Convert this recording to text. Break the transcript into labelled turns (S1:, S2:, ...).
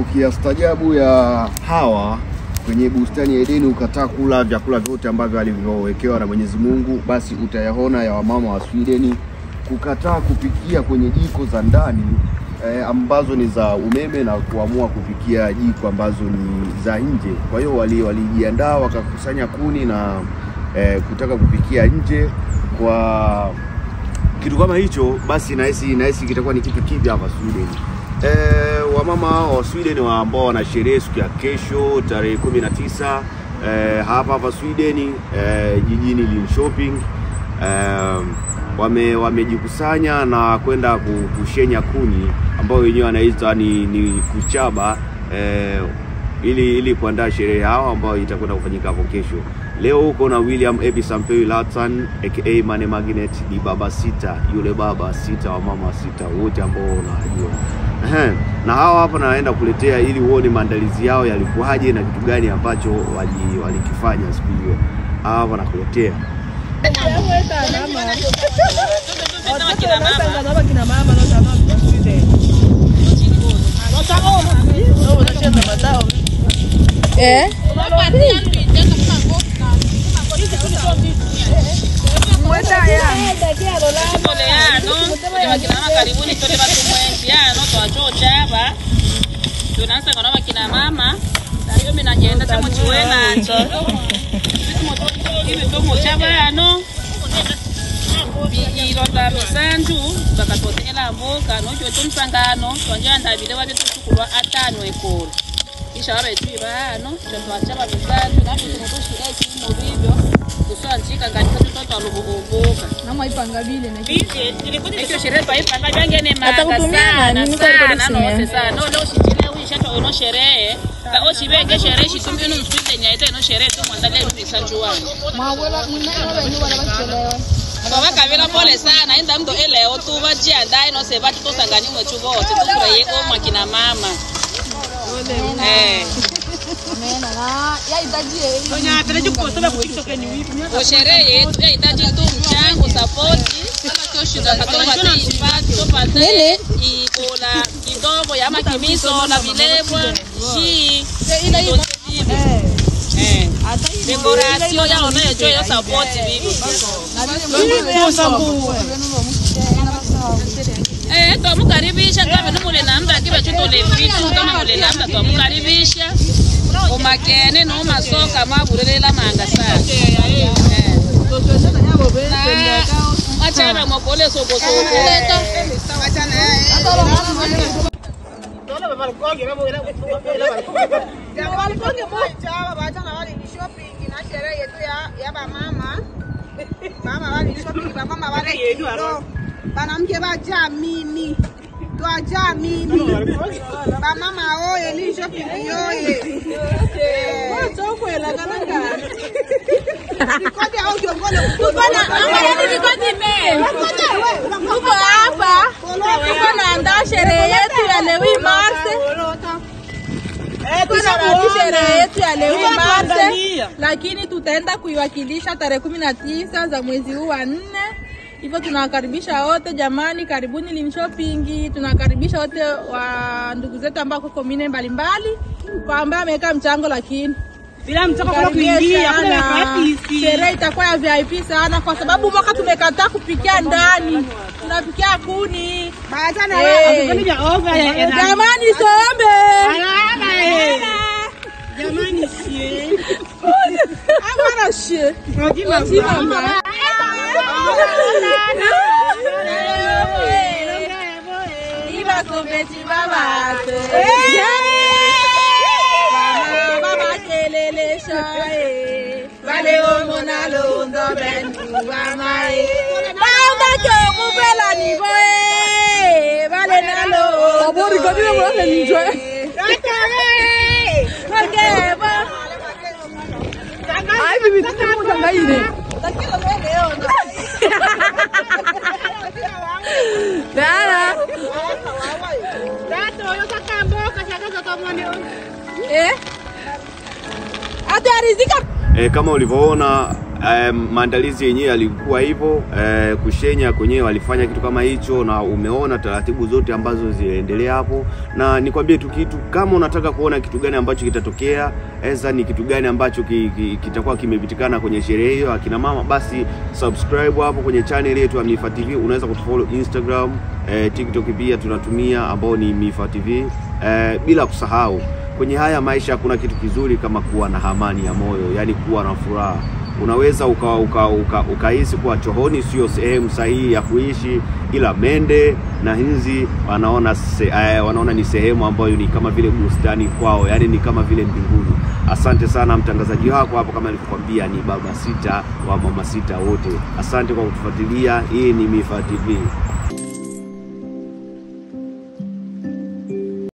S1: ukiastajabu ya Hawa kwenye bustani ya Edeni ukataa kula vyakula vyote ambavyo alivyowekewa na Mwenyezi Mungu, basi utayaona ya wamama wa Sweden kukataa kupikia kwenye jiko za ndani ambazo ni za umeme na kuamua kupikia jiko ambazo ni za nje. Kwa hiyo walijiandaa wakakusanya kuni na kutaka kupikia nje. Kwa kitu kama hicho, basi nahisi kitakuwa ni kitu kipya hapa Sweden. Wamama wa Sweden ambao wana sherehe siku ya kesho tarehe 19 hapa Sweden, jijini Linköping, wamejikusanya na kwenda kushenya kuni ambao wenyewe wanaita ni kuchaba, ili kuandaa sherehe hao ambao itakwenda kufanyika hapo kesho. Leo huko na William Ebi Sampei Latsan aka Mane Magnet, ni baba sita, yule baba sita wa mama sita wote ambao unajua. Na hawa hapa naenda kuletea ili uone maandalizi yao yalikuwaje na kitu gani ambacho walikifanya siku hiyo. Hapa nakuletea.
S2: Karibuni tole watu mwenziano twachocha hapa. Tunaanza kwa kina mama. Ndio mimi najienda chamo chiwena anchi. Hivi tomo chaba ano. Ironda misanju bakatotela mboka no cyo tumsangano twanja ndabile wabe tukulwa atano ekolo. Kisha wabe twibano twachaba misanju na tumutushira ikimu bibyo. Kusanjika ngati toto alubomboka. Namwe ipangabile na hicho sherehe pa ipanga ngene manga sana sana no shitile wisha to no sherehe ka oshibenge sherehe shitumbi no mswite nyaita no sherehe to mwandale misanju wangu mawela mnene wenyu wala bachelewa baba kabila pole sana enda mdo eleo tu bajiandae no se bati to sangani mwechu bote tufuraye kwa kina mama amena na ya itaji onya atreje kuposta ku TikTok ni wipi o sherehe yetu ya itaji tu mchango support kama kesho na katoa impact pale ikola kidogo ya makimiso na vilebwa shi ile decoration ya ona yetu ya support bibi na sambu twamukaribisha kama numule namba kiba chutole vitu kama mule namba twamukaribisha umakene no masoka mabulela manga sana achana mopole soko achana dole baba koge baba wala ya wale koge moja bachana wale shopping na sherehe yetu ya mama wale shopping mama wale yetu banamke bajamini twajamini ba mama oye ni shopping yoye tokwela kananga nikodi au kiongole kupana ama nikodi me uko hapa kuna nda sherehe yetu ya Lewi Marse sherehe yetu ya Lewi Marse, lakini tutaenda kuiwakilisha tarehe 19 za mwezi huu wa 4. Hivyo tunawakaribisha wote jamani, karibuni Linköping. Tunakaribisha wote wa ndugu zetu ambao kwa komine mbalimbali kwa ambao ameweka mchango, lakini bila mchango kwa kuingia kuna VIP. Sherehe itakuwa ya VIP sana kwa sababu mwaka tumekataa kupikia ndani. Tunapikia kuni. Baadana jamani sombe. Jamani sie. Amana sie. Mama. Iba kubeti baba. Baba kelele shae. Bale omona londo bendu bamae. Baba chomu bela ni boe. Bale nalo. Abori kadira mwana ninjwe. Ai bibi tuko tangaine. Takilo leo na. Dara. Dato yo sakamboka shaka za mwane. Atarizika.
S1: Kama ulivyoona maandalizi yenyewe yalikuwa hivyo, kushenya kwenyewe walifanya kitu kama hicho, na umeona taratibu zote ambazo ziliendelea hapo. Na nikwambie tu kitu, kama unataka kuona kitu gani ambacho kitatokea, ni kitu gani ambacho kitakuwa kimepitikana kwenye sherehe hiyo akina mama, basi subscribe hapo kwenye channel yetu ya Mifa TV. Unaweza kutufollow Instagram, TikTok pia tunatumia ambao ni Mifa TV. Bila kusahau, kwenye haya maisha hakuna kitu kizuri kama kuwa na amani ya moyo, yani kuwa na furaha. Unaweza ukahisi kuwa chooni sio sehemu sahihi ya kuishi, ila mende na hinzi wanaona ni sehemu ambayo ni kama vile bustani kwao, yani ni kama vile mbinguni. Asante sana mtangazaji wako hapo, kama nilivyokuambia ni baba sita wa mama sita wote. Asante kwa kutufuatilia. Hii ni Mifa TV.